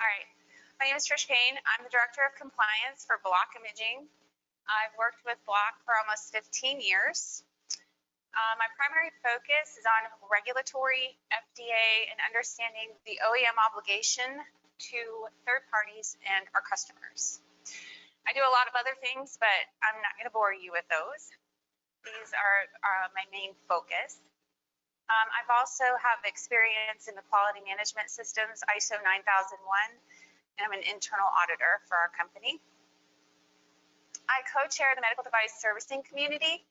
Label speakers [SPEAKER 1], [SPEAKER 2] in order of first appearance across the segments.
[SPEAKER 1] All right. My name is Trish Payne. I'm the Director of Compliance for Block Imaging. I've worked with Block for almost 15 years. My primary focus is on regulatory, FDA, and understanding the OEM obligation to third parties and our customers. I do a lot of other things, but I'm not going to bore you with those. These are my main focus. I've also have experience in the quality management systems, ISO 9001, and I'm an internal auditor for our company. I co-chair the medical device servicing community.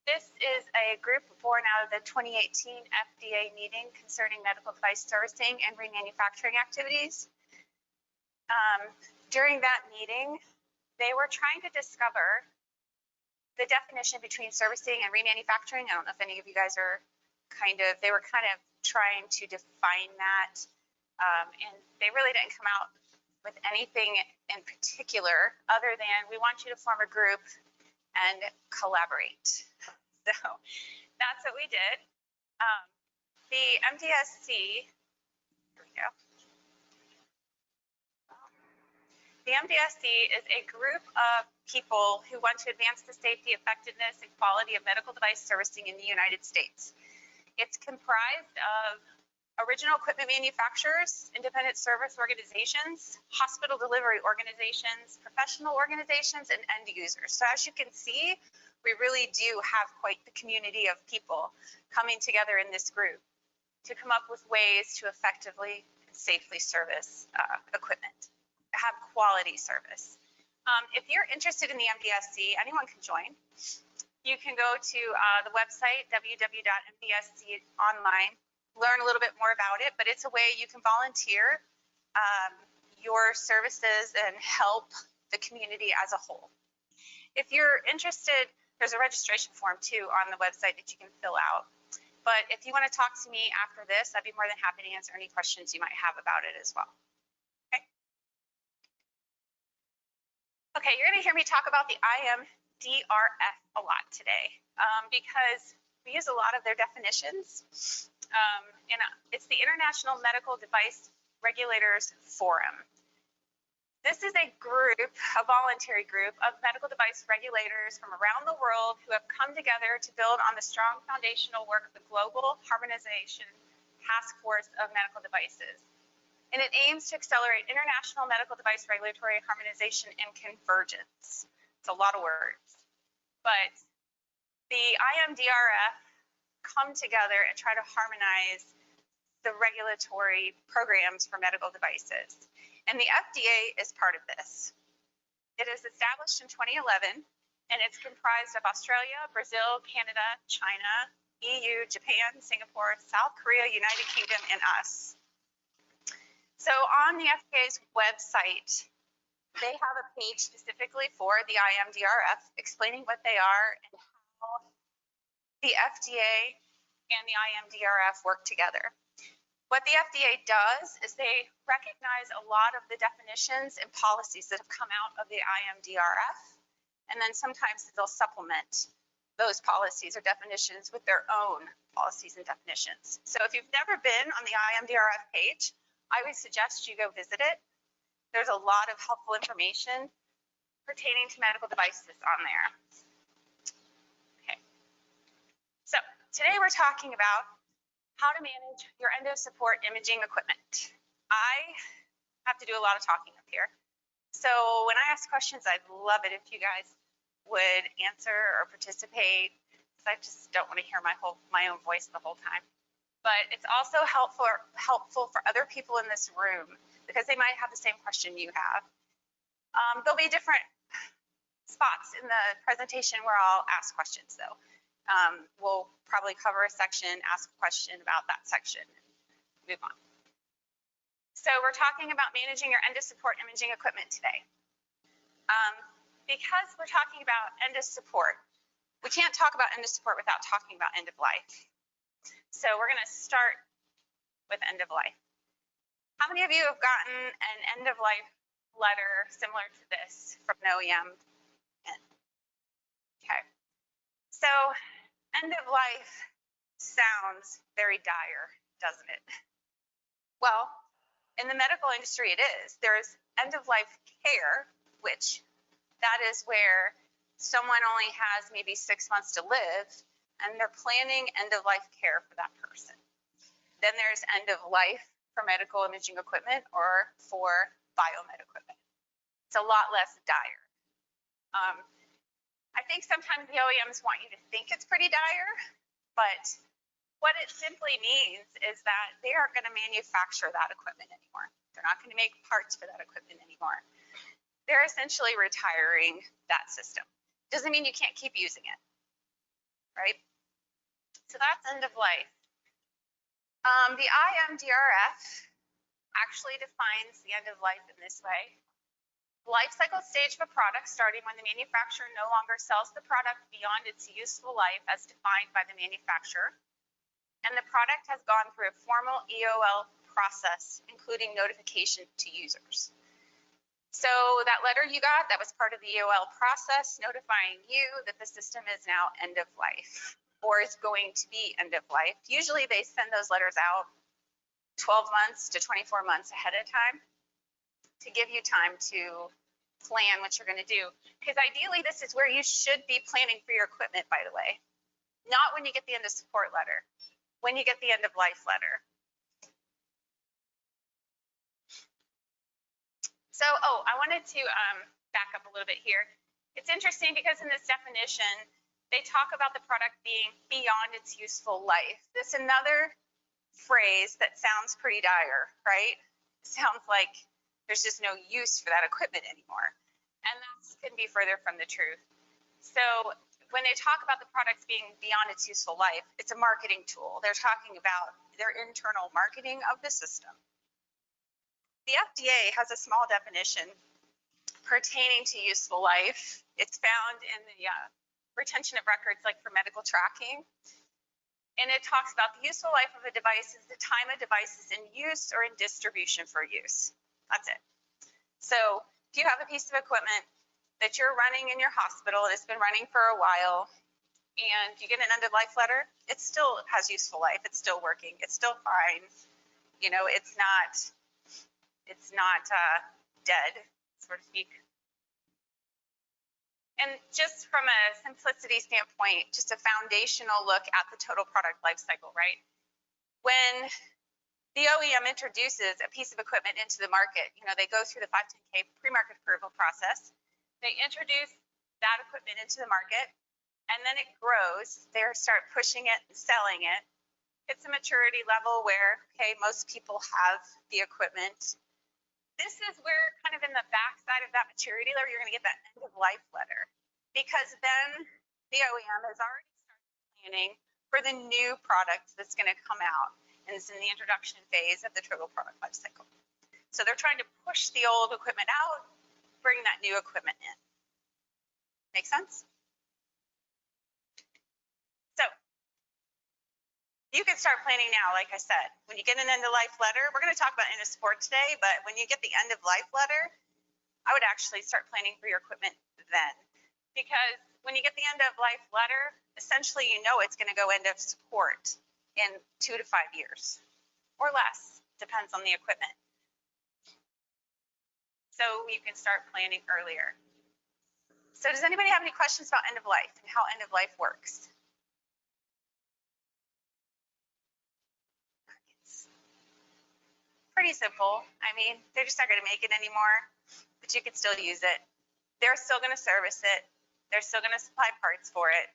[SPEAKER 1] This is a group born out of the 2018 FDA meeting concerning medical device servicing and remanufacturing activities. During that meeting, they were trying to discover the definition between servicing and remanufacturing. I don't know if any of you guys are they were kind of trying to define that, and they really didn't come out with anything in particular other than we want you to form a group and collaborate. So that's what we did. The MDSC, here we go. The MDSC is a group of people who want to advance the safety, effectiveness, and quality of medical device servicing in the United States. It's comprised of original equipment manufacturers, independent service organizations, hospital delivery organizations, professional organizations, and end users. So as you can see, we really do have quite the community of people coming together in this group to come up with ways to effectively and safely service equipment, have quality service. If you're interested in the MDSC, anyone can join. You can go to the website, www.mdsc.online, learn a little bit more about it, but it's a way you can volunteer your services and help the community as a whole. If you're interested, there's a registration form too on the website that you can fill out. But if you want to talk to me after this, I'd be more than happy to answer any questions you might have about it as well. Okay, you're going to hear me talk about the IamDRF a lot today because we use a lot of their definitions. And it's the International Medical Device Regulators Forum. This is a group, a voluntary group of medical device regulators from around the world who have come together to build on the strong foundational work of the Global Harmonization Task Force of Medical Devices. And it aims to accelerate international medical device regulatory harmonization and convergence. It's a lot of words. But the IamDRF come together and try to harmonize the regulatory programs for medical devices. And the FDA is part of this. It is established in 2011, and it's comprised of Australia, Brazil, Canada, China, EU, Japan, Singapore, South Korea, United Kingdom, and us. So on the FDA's website, they have a page specifically for the IamDRF explaining what they are and how the FDA and the IamDRF work together. What the FDA does is they recognize a lot of the definitions and policies that have come out of the IamDRF, and then sometimes they'll supplement those policies or definitions with their own policies and definitions. So if you've never been on the IamDRF page, I would suggest you go visit it. There's a lot of helpful information pertaining to medical devices on there. Okay. So today we're talking about how to manage your end of support imaging equipment. I have to do a lot of talking up here. So when I ask questions, I'd love it if you guys would answer or participate, because I just don't want to hear my own voice the whole time. But it's also helpful for other people in this room because they might have the same question you have. There'll be different spots in the presentation where I'll ask questions though. We'll probably cover a section, ask a question about that section, and move on. So we're talking about managing your end of support imaging equipment today. Because we're talking about end of support, we can't talk about end of support without talking about end of life. So we're going to start with end of life. How many of you have gotten an end of life letter similar to this from an OEM? Okay. So end of life sounds very dire, doesn't it? Well, in the medical industry, it is. There's end-of-life care, which that is where someone only has maybe 6 months to live, and they're planning end-of-life care for that person. Then there's end-of-life for medical imaging equipment or for biomed equipment. It's a lot less dire. I think sometimes the OEMs want you to think it's pretty dire, but what it simply means is that they aren't going to manufacture that equipment anymore. They're not going to make parts for that equipment anymore. They're essentially retiring that system. Doesn't mean you can't keep using it, right? So that's end of life. The IamDRF actually defines the end of life in this way. Life cycle stage of a product starting when the manufacturer no longer sells the product beyond its useful life as defined by the manufacturer, and the product has gone through a formal EOL process, including notification to users. So that letter you got, that was part of the EOL process, notifying you that the system is now end of life or is going to be end of life. Usually they send those letters out 12 months to 24 months ahead of time to give you time to plan what you're going to do. Because ideally, this is where you should be planning for your equipment, by the way. Not when you get the end of support letter, when you get the end of life letter. So, I wanted to back up a little bit here. It's interesting because in this definition, they talk about the product being beyond its useful life. That's another phrase that sounds pretty dire, right? Sounds like there's just no use for that equipment anymore. And that can be further from the truth. So when they talk about the products being beyond its useful life, it's a marketing tool. They're talking about their internal marketing of the system. The FDA has a small definition pertaining to useful life. It's found in the retention of records, like for medical tracking. And it talks about the useful life of a device is the time a device is in use or in distribution for use. That's it. So if you have a piece of equipment that you're running in your hospital, it's been running for a while, and you get an end of life letter, it still has useful life. It's still working. It's still fine. You know, it's not dead, so to speak. And just from a simplicity standpoint, just a foundational look at the total product life cycle, right? When the OEM introduces a piece of equipment into the market, you know, they go through the 510K pre-market approval process. They introduce that equipment into the market, and then it grows. They start pushing it and selling it. It's a maturity level where, okay, most people have the equipment. This is where kind of in the backside of that maturity level, you're going to get that end of life letter, because then the OEM has already started planning for the new product that's going to come out. And it's in the introduction phase of the total product life cycle. So they're trying to push the old equipment out, bring that new equipment in. Make sense? So you can start planning now, like I said. When you get an end of life letter, we're going to talk about end of support today, but when you get the end of life letter, I would actually start planning for your equipment then. Because when you get the end of life letter, essentially you know it's going to go end of support in 2 to 5 years or less, depends on the equipment. So you can start planning earlier. So does anybody have any questions about end of life and how end of life works? It's pretty simple. I mean, they're just not going to make it anymore, but you can still use it. They're still going to service it. They're still going to supply parts for it.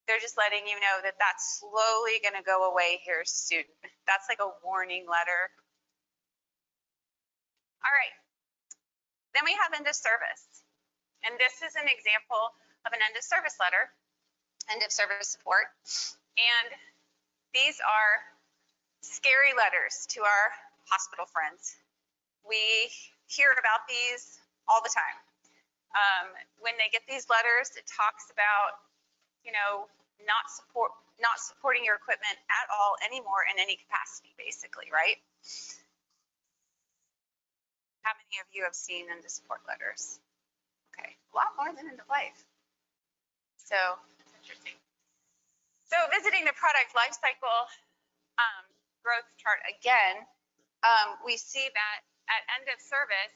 [SPEAKER 1] They're just letting you know that that's slowly going to go away here soon. That's like a warning letter. All right. Then we have end of service. And this is an example of an end of service letter, end of service support. And these are scary letters to our hospital friends. We hear about these all the time. When they get these letters, it talks about, you know, not supporting your equipment at all anymore in any capacity, basically, right? How many of you have seen end of support letters? Okay, a lot more than end of life. So that's interesting. So visiting the product life cycle growth chart again, we see that at end of service,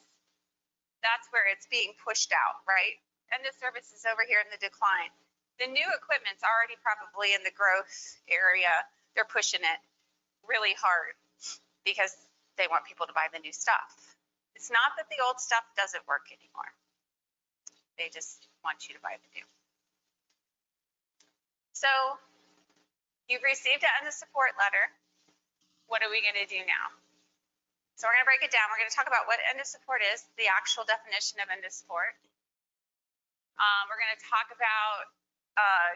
[SPEAKER 1] that's where it's being pushed out, right? End of service is over here in the decline. The new equipment's already probably in the growth area. They're pushing it really hard because they want people to buy the new stuff. It's not that the old stuff doesn't work anymore. They just want you to buy the new. So you've received an end of support letter. What are we going to do now? So we're going to break it down. We're going to talk about what end of support is, the actual definition of end of support. We're going to talk about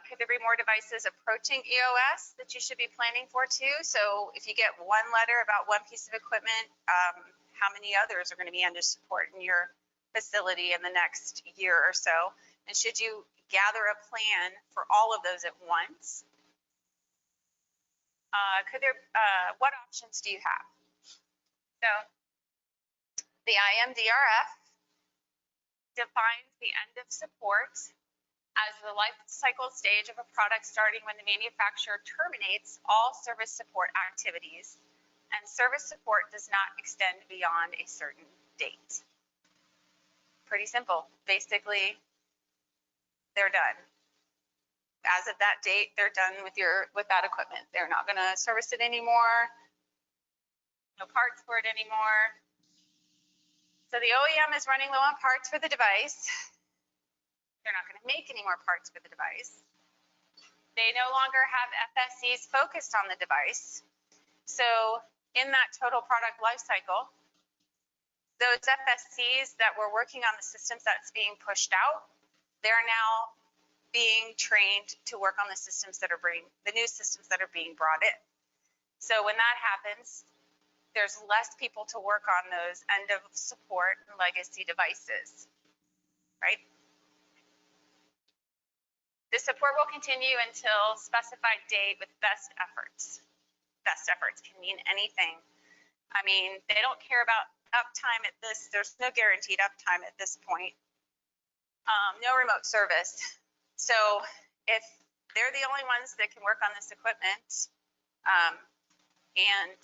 [SPEAKER 1] could there be more devices approaching EOS that you should be planning for too? So if you get one letter about one piece of equipment, how many others are going to be end of support in your facility in the next year or so? And should you gather a plan for all of those at once? What options do you have? So the IMDRF defines the end of support as the life cycle stage of a product starting when the manufacturer terminates all service support activities, and service support does not extend beyond a certain date. Pretty simple. Basically, they're done. As of that date, they're done with that equipment. They're not going to service it anymore. No parts for it anymore. So the OEM is running low on parts for the device. They're not going to make any more parts for the device. They no longer have FSCs focused on the device. So in that total product life cycle, those FSCs that were working on the systems that's being pushed out, they're now being trained to work on the systems that are the new systems that are being brought in. So when that happens, there's less people to work on those end of support and legacy devices, right? The support will continue until specified date with best efforts. Best efforts can mean anything. I mean, they don't care about uptime at this. There's no guaranteed uptime at this point. No remote service. So if they're the only ones that can work on this equipment and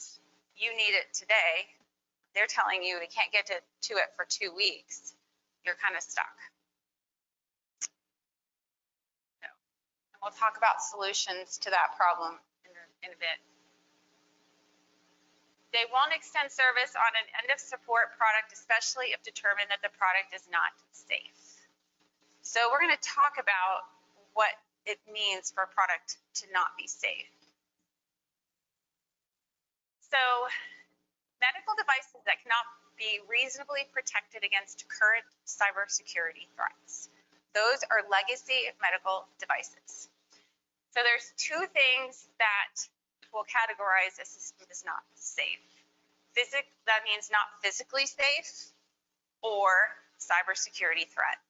[SPEAKER 1] you need it today, they're telling you they can't get to it for 2 weeks, you're kind of stuck. We'll talk about solutions to that problem in a bit. They won't extend service on an end of support product, especially if determined that the product is not safe. So we're going to talk about what it means for a product to not be safe. So medical devices that cannot be reasonably protected against current cybersecurity threats. Those are legacy medical devices. So there's two things that will categorize a system as not safe. That means not physically safe or cybersecurity threat.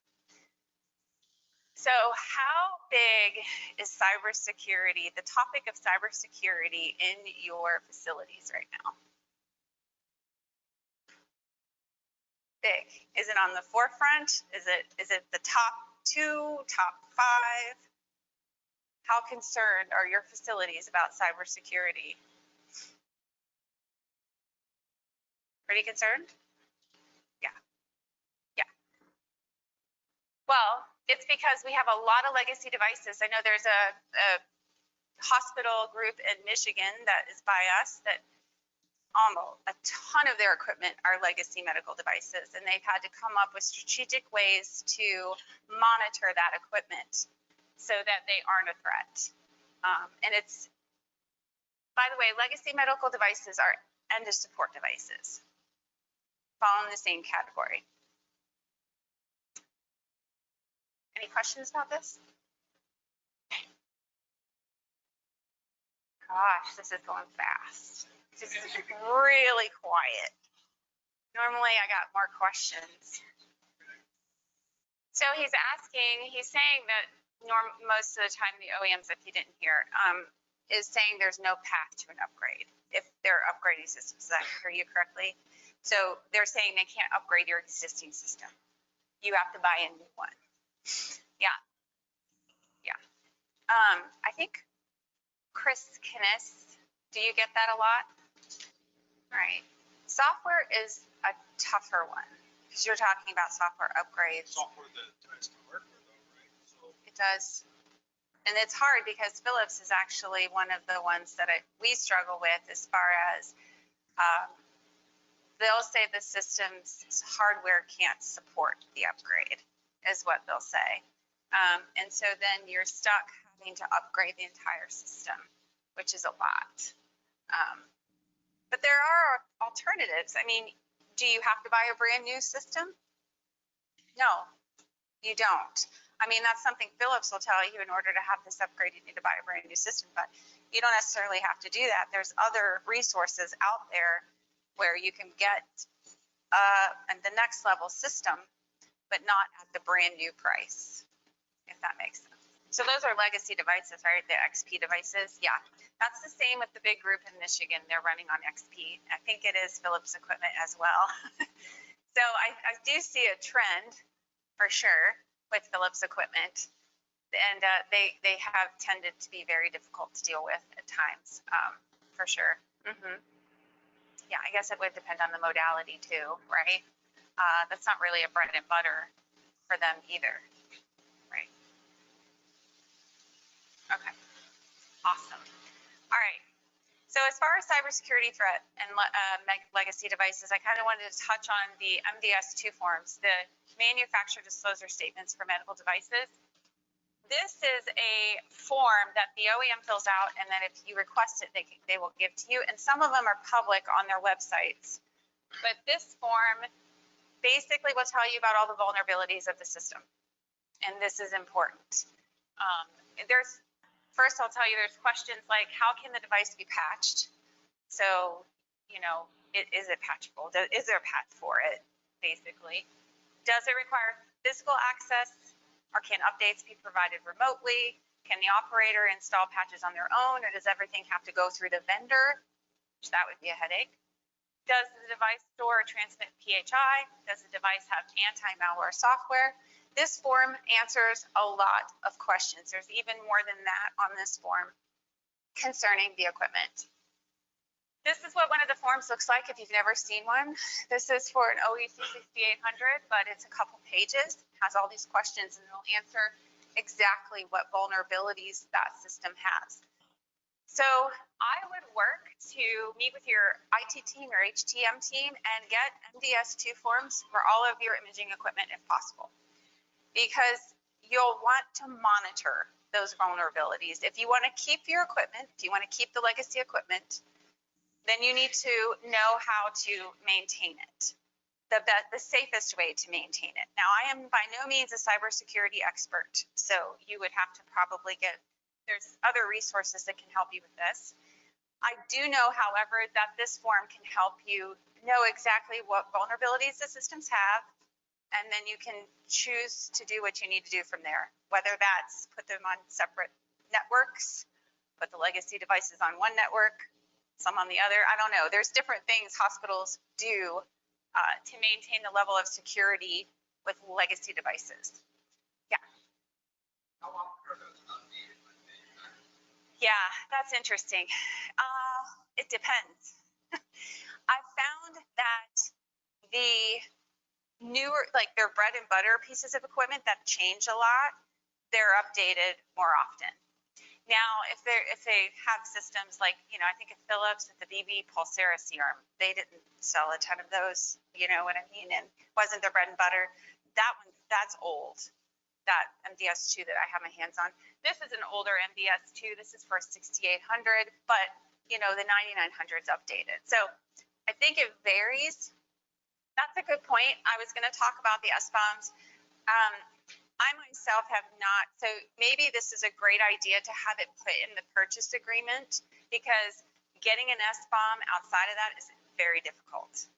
[SPEAKER 1] So how big is cybersecurity, the topic of cybersecurity in your facilities right now? Big. Is it on the forefront? Is it the top 2, top 5? How concerned are your facilities about cybersecurity? Pretty concerned? Yeah. Well, it's because we have a lot of legacy devices. I know there's a hospital group in Michigan that is by us that almost a ton of their equipment are legacy medical devices, and they've had to come up with strategic ways to monitor that equipment so that they aren't a threat. And it's, by the way, legacy medical devices are end of support devices, fall in the same category. Any questions about this? Gosh, this is going fast. This is really quiet. Normally I got more questions. So he's saying that most of the time the OEMs, if you didn't hear, is saying there's no path to an upgrade if they're upgrading systems. Did I hear you correctly? So they're saying they can't upgrade your existing system. You have to buy a new one. Yeah. I think Chris Kinnis, do you get that a lot? Right. Software is a tougher one because you're talking about software upgrades.
[SPEAKER 2] Software that ties to hardware though, right? So
[SPEAKER 1] It does. And it's hard because Philips is actually one of the ones that we struggle with as far as they'll say the system's hardware can't support the upgrade, is what they'll say. And so then you're stuck having to upgrade the entire system, which is a lot. But there are alternatives. I mean, do you have to buy a brand new system? No, you don't. I mean, that's something Philips will tell you. In order to have this upgrade, you need to buy a brand new system, but you don't necessarily have to do that. There's other resources out there where you can get the next level system, but not at the brand new price, if that makes sense. So those are legacy devices, right? The XP devices. Yeah, that's the same with the big group in Michigan. They're running on XP. I think it is Philips equipment as well. So I do see a trend for sure with Philips equipment, and they have tended to be very difficult to deal with at times, for sure. Yeah, I guess it would depend on the modality too, right? That's not really a bread and butter for them either, right? Okay, awesome. All right. So as far as cybersecurity threat and legacy devices, I kind of wanted to touch on the MDS2 forms, the manufacturer disclosure statements for medical devices. This is a form that the OEM fills out, and then if you request it, they will give to you. And some of them are public on their websites. But this form basically will tell you about all the vulnerabilities of the system. And this is important. First, I'll tell you there's questions like, how can the device be patched? So, you know, is it patchable? Is there a patch for it, basically? Does it require physical access, or can updates be provided remotely? Can the operator install patches on their own, or does everything have to go through the vendor? Which that would be a headache. Does the device store or transmit PHI? Does the device have anti-malware software? This form answers a lot of questions. There's even more than that on this form concerning the equipment. This is what one of the forms looks like if you've never seen one. This is for an OEC 6800, but it's a couple pages, has all these questions, and it'll answer exactly what vulnerabilities that system has. So I would work to meet with your IT team or HTM team and get MDS2 forms for all of your imaging equipment if possible, because you'll want to monitor those vulnerabilities. If you want to keep your equipment, if you want to keep the legacy equipment, then you need to know how to maintain it, the safest way to maintain it. Now, I am by no means a cybersecurity expert, so you would have to probably there's other resources that can help you with this. I do know, however, that this form can help you know exactly what vulnerabilities the systems have, and then you can choose to do what you need to do from there, whether that's put them on separate networks, put the legacy devices on one network, some on the other. I don't know. There's different things hospitals do to maintain the level of security with legacy devices. Yeah.
[SPEAKER 2] how often are those updated?
[SPEAKER 1] Yeah, that's interesting. It depends. I've found that the newer, like their bread and butter pieces of equipment that change a lot, they're updated more often. Now, if they have systems like, you know, I think of Philips with the BB Pulsera serum, they didn't sell a ton of those, you know what I mean, and wasn't their bread and butter. That's old. That MDS2 that I have my hands on. This is an older MDS2. This is for 6800, but you know, the 9900 is updated. So I think it varies. That's a good point. I was going to talk about the SBOMs. I myself have not, so maybe this is a great idea to have it put in the purchase agreement, because getting an SBOM outside of that is very difficult.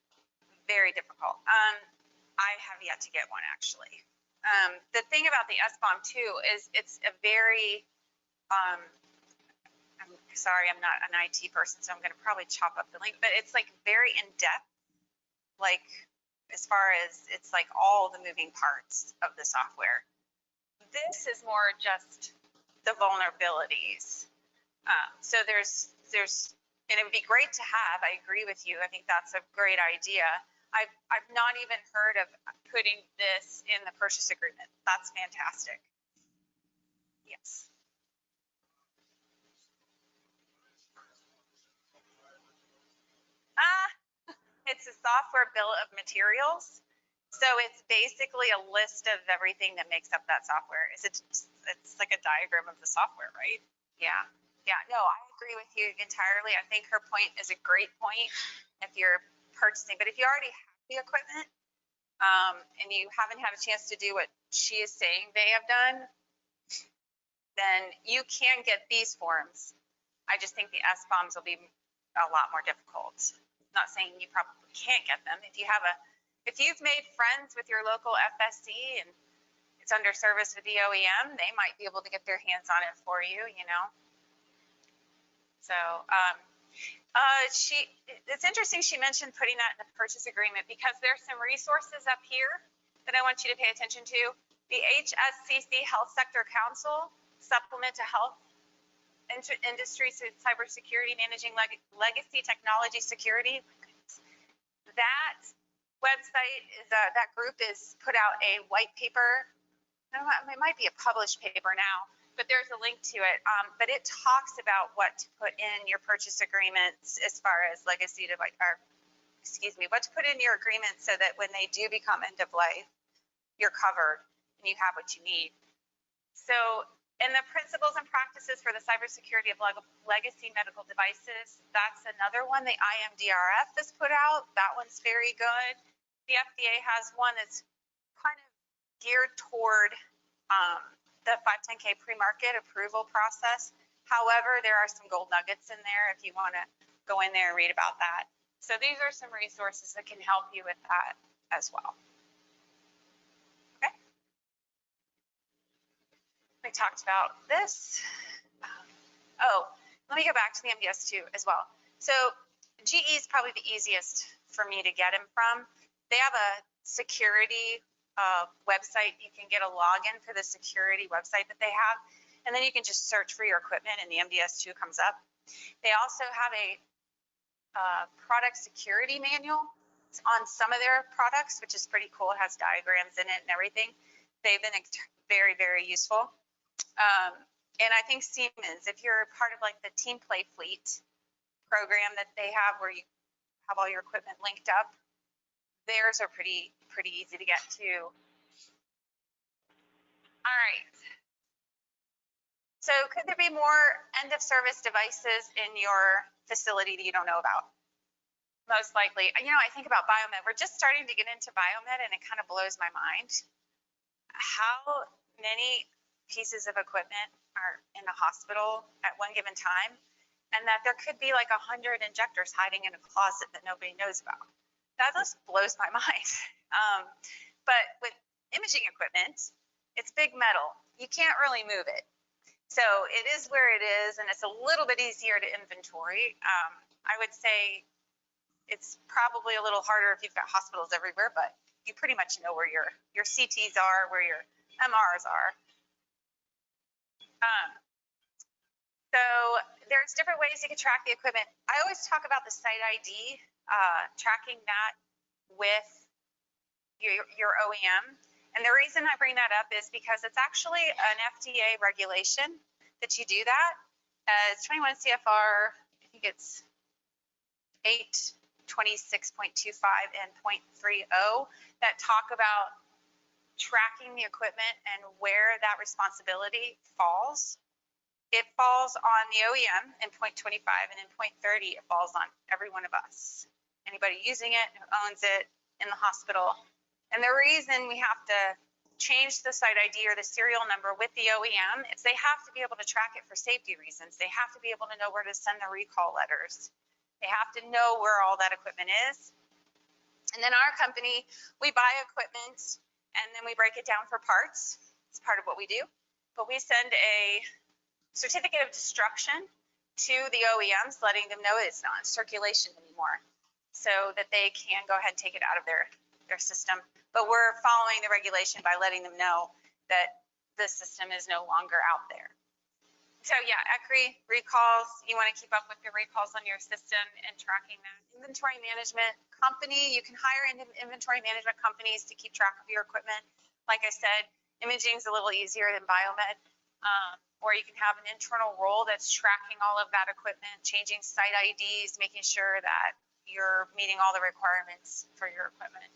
[SPEAKER 1] Very difficult. I have yet to get one, actually. The thing about the SBOM too is it's a very, I'm sorry, I'm not an IT person, so I'm going to probably chop up the link, but it's like very in depth, like as far as it's like all the moving parts of the software. This is more just the vulnerabilities. So there's And it would be great to have. I agree with you. I think that's a great idea. I've not even heard of putting this in the purchase agreement. That's fantastic. Yes. It's a software bill of materials. So it's basically a list of everything that makes up that software. It's like a diagram of the software, right? Yeah. Yeah. No, I agree with you entirely. I think her point is a great point if you're purchasing, but if you already have the equipment, and you haven't had a chance to do what she is saying they have done, then you can get these forms. I just think the SBOMs will be a lot more difficult. Not saying you probably can't get them. If you've made friends with your local FSC and it's under service with the OEM, they might be able to get their hands on it for you, you know? So, it's interesting she mentioned putting that in the purchase agreement because there's some resources up here that I want you to pay attention to. The HSCC Health Sector Council Supplement to Health Industry Cybersecurity Managing Legacy Technology Security. That website is that group is put out a white paper. It might be a published paper now, but there's a link to it. But it talks about what to put in your purchase agreements as far as legacy device, or excuse me, what to put in your agreement so that when they do become end of life, you're covered and you have what you need. So, and the principles and practices for the cybersecurity of legacy medical devices, that's another one the IamDRF has put out. That one's very good. The FDA has one that's kind of geared toward the 510K pre-market approval process. However, there are some gold nuggets in there if you want to go in there and read about that. So these are some resources that can help you with that as well. Okay. We talked about this. Oh, let me go back to the MDS2 as well. So GE is probably the easiest for me to get him from. They have a security website. You can get a login for the security website that they have, and then you can just search for your equipment and the MDS2 comes up. They also have a product security manual on some of their products, which is pretty cool. It has diagrams in it and everything. They've been very, very useful. And I think Siemens, if you're part of like the Team Play Fleet program that they have where you have all your equipment linked up, theirs are pretty easy to get to. All right. So could there be more end of service devices in your facility that you don't know about? Most likely. You know, I think about biomed. We're just starting to get into biomed and it kind of blows my mind. How many pieces of equipment are in a hospital at one given time, and that there could be like 100 injectors hiding in a closet that nobody knows about. That just blows my mind. But with imaging equipment, it's big metal. You can't really move it. So it is where it is, and it's a little bit easier to inventory. I would say it's probably a little harder if you've got hospitals everywhere, but you pretty much know where your CTs are, where your MRs are. So there's different ways you can track the equipment. I always talk about the site ID, tracking that with your OEM. And the reason I bring that up is because it's actually an FDA regulation that you do that. It's 21 CFR, I think it's 826.25 and 0.30 that talk about tracking the equipment and where that responsibility falls. It falls on the OEM in 0.25, and in 0.30, it falls on every one of us. Anybody using it, who owns it in the hospital. And the reason we have to change the site ID or the serial number with the OEM is they have to be able to track it for safety reasons. They have to be able to know where to send the recall letters. They have to know where all that equipment is. And then our company, we buy equipment and then we break it down for parts. It's part of what we do. But we send a certificate of destruction to the OEMs, letting them know it's not in circulation anymore, so that they can go ahead and take it out of their system. But we're following the regulation by letting them know that the system is no longer out there. So yeah, ECRI recalls, you want to keep up with your recalls on your system and tracking that. Inventory management company, you can hire inventory management companies to keep track of your equipment. Like I said, imaging is a little easier than biomed. Or you can have an internal role that's tracking all of that equipment, changing site IDs, making sure that you're meeting all the requirements for your equipment.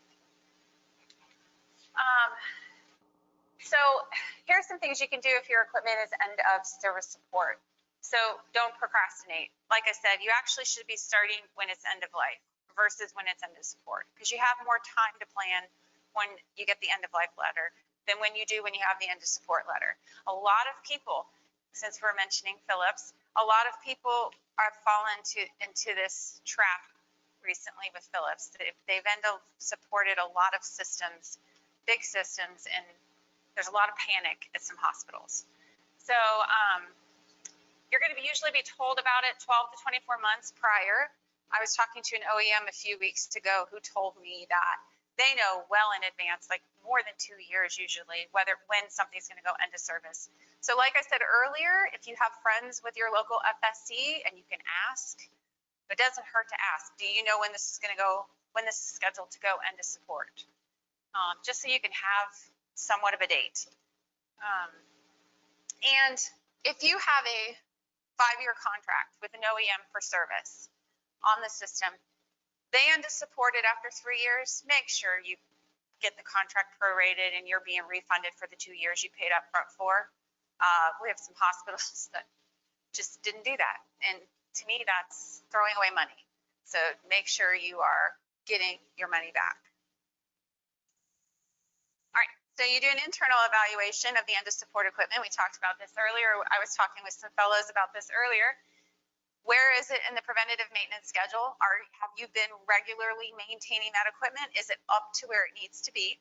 [SPEAKER 1] So here's some things you can do if your equipment is end of service support. So don't procrastinate. Like I said, you actually should be starting when it's end of life versus when it's end of support, because you have more time to plan when you get the end of life letter than when you do when you have the end of support letter. A lot of people, since we're mentioning Philips, a lot of people are fallen into this trap recently with Philips. They've end of supported a lot of systems, big systems, and there's a lot of panic at some hospitals. So you're going to usually be told about it 12 to 24 months prior. I was talking to an OEM a few weeks ago who told me that they know well in advance, like more than 2 years usually, when something's going to go end of service. So like I said earlier, if you have friends with your local FSC and you can ask, it doesn't hurt to ask, do you know when this is going to go, when this is scheduled to go end of support? Just so you can have somewhat of a date. And if you have a 5-year contract with an OEM for service on the system, they end of support it after 3 years, make sure you get the contract prorated and you're being refunded for the 2 years you paid up front for. We have some hospitals that just didn't do that. And to me, that's throwing away money. So make sure you are getting your money back. All right, so you do an internal evaluation of the end of support equipment. We talked about this earlier. I was talking with some fellows about this earlier. Where is it in the preventative maintenance schedule? Have you been regularly maintaining that equipment? Is it up to where it needs to be?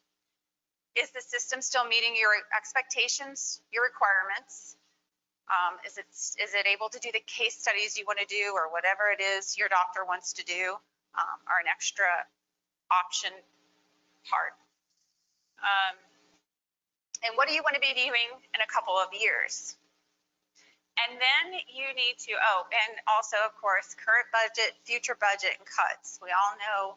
[SPEAKER 1] Is the system still meeting your expectations, your requirements? Is it able to do the case studies you want to do, or whatever it is your doctor wants to do, or an extra option part? And what do you want to be doing in a couple of years? And then you need to, and also, of course, current budget, future budget, and cuts. We all know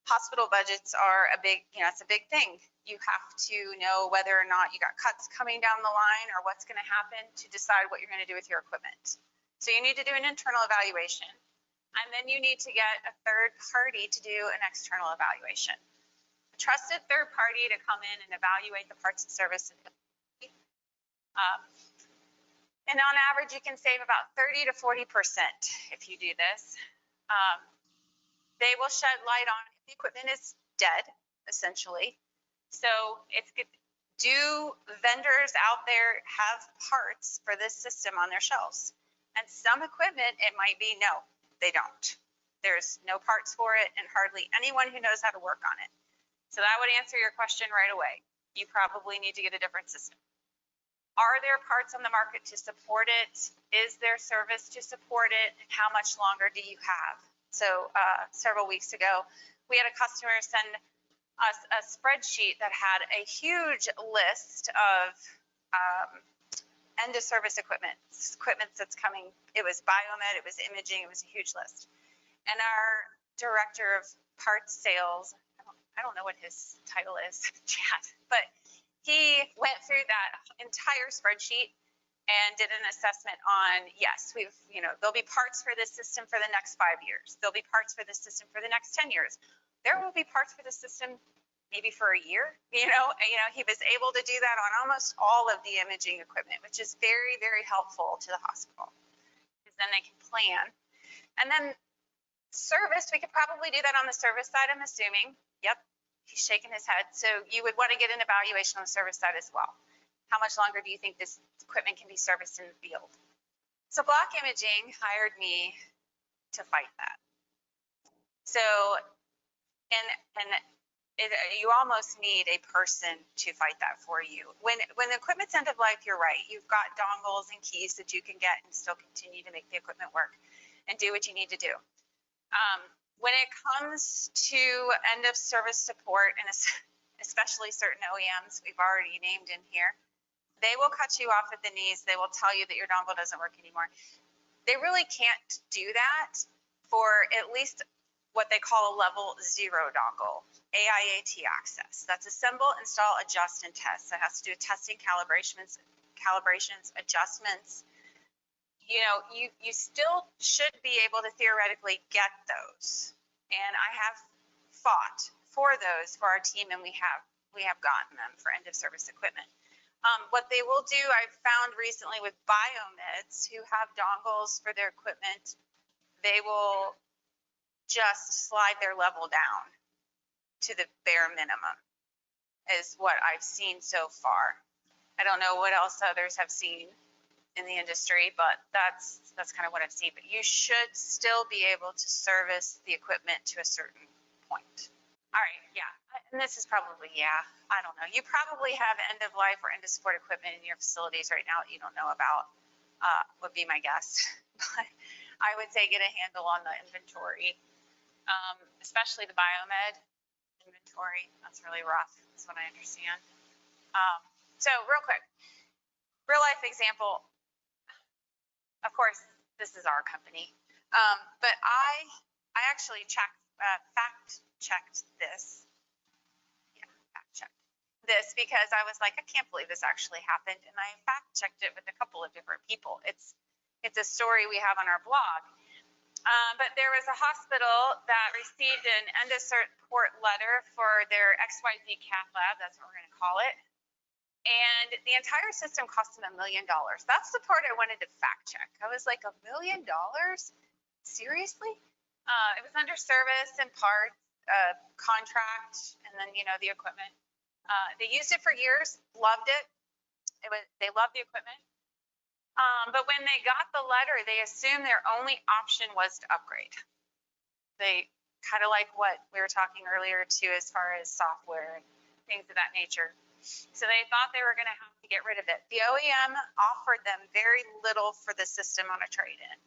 [SPEAKER 1] hospital budgets are a big, it's a big thing. You have to know whether or not you got cuts coming down the line or what's going to happen to decide what you're going to do with your equipment. So you need to do an internal evaluation, and then you need to get a third party to do an external evaluation. A trusted third party to come in and evaluate the parts and service. And on average, you can save about 30 to 40% if you do this. They will shed light on if the equipment is dead, essentially. So it's good. Do vendors out there have parts for this system on their shelves? And some equipment, it might be no, they don't. There's no parts for it and hardly anyone who knows how to work on it. So that would answer your question right away. You probably need to get a different system. Are there parts on the market to support it? Is there service to support it? And how much longer do you have? So several weeks ago, we had a customer send us a spreadsheet that had a huge list of end of service equipment that's coming. It was biomed, it was imaging, it was a huge list. And our director of parts sales, I don't know what his title is, Chad, but he went through that entire spreadsheet and did an assessment on, yes, there'll be parts for this system for the next 5 years. There'll be parts for this system for the next 10 years. There will be parts for the system maybe for a year. He was able to do that on almost all of the imaging equipment, which is very, very helpful to the hospital, because then they can plan. And then service, we could probably do that on the service side, I'm assuming. Yep, he's shaking his head. So you would want to get an evaluation on the service side as well. How much longer do you think this equipment can be serviced in the field? So Block Imaging hired me to fight that. So, you almost need a person to fight that for you. When the equipment's end of life, you're right. You've got dongles and keys that you can get and still continue to make the equipment work and do what you need to do. When it comes to end of service support, and especially certain OEMs we've already named in here, they will cut you off at the knees. They will tell you that your dongle doesn't work anymore. They really can't do that for at least what they call a level 0 dongle, AIAT access. That's assemble, install, adjust, and test. That has to do with testing, calibrations, adjustments. You know, you still should be able to theoretically get those. And I have fought for those for our team, and we have gotten them for end of service equipment. What they will do, I've found recently with biomeds who have dongles for their equipment, they will just slide their level down to the bare minimum is what I've seen so far. I don't know what else others have seen in the industry, but that's kind of what I've seen. But you should still be able to service the equipment to a certain point. All right, yeah, and this is probably, I don't know. You probably have end of life or end of support equipment in your facilities right now that you don't know about, would be my guess. But I would say get a handle on the inventory, especially the biomed inventory. That's really rough, is what I understand. So real quick, real life example. Of course, this is our company, but I actually fact checked this. Yeah, fact checked this because I was like, I can't believe this actually happened, and I fact checked it with a couple of different people. It's a story we have on our blog. But there was a hospital that received an end of support letter for their XYZ cath lab. That's what we're going to call it. And the entire system cost them $1 million. That's the part I wanted to fact check. I was like, $1 million? Seriously? It was under service and parts, contract, and then, you know, the equipment. They used it for years, loved it. They loved the equipment. But when they got the letter, they assumed their only option was to upgrade. They kind of like what we were talking earlier too, as far as software and things of that nature. So they thought they were going to have to get rid of it. The OEM offered them very little for the system on a trade-in.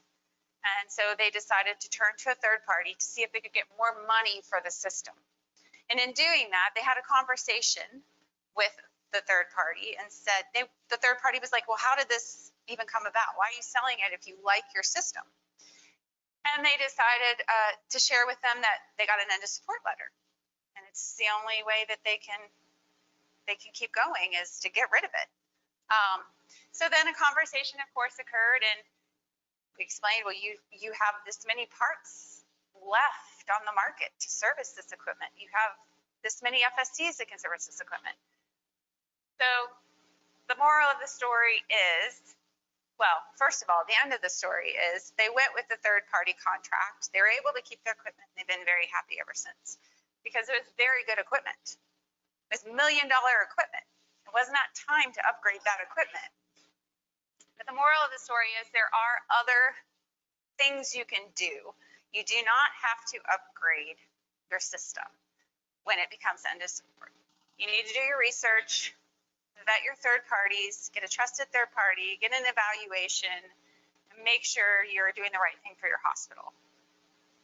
[SPEAKER 1] And so they decided to turn to a third party to see if they could get more money for the system. And in doing that, they had a conversation with the third party and said, the third party was like, well, how did this even come about? Why are you selling it if you like your system? And they decided to share with them that they got an end of support letter. And it's the only way that they can keep going is to get rid of it. So then a conversation, of course, occurred, and we explained, well, you have this many parts left on the market to service this equipment. You have this many FSCs that can service this equipment. So the moral of the story is, well, first of all, the end of the story is they went with the third-party contract. They were able to keep their equipment. They've been very happy ever since because it was very good equipment. It was $1 million equipment. It was not time to upgrade that equipment. But the moral of the story is there are other things you can do. You do not have to upgrade your system when it becomes end of support. You need to do your research, vet your third parties, get a trusted third party, get an evaluation, and make sure you're doing the right thing for your hospital.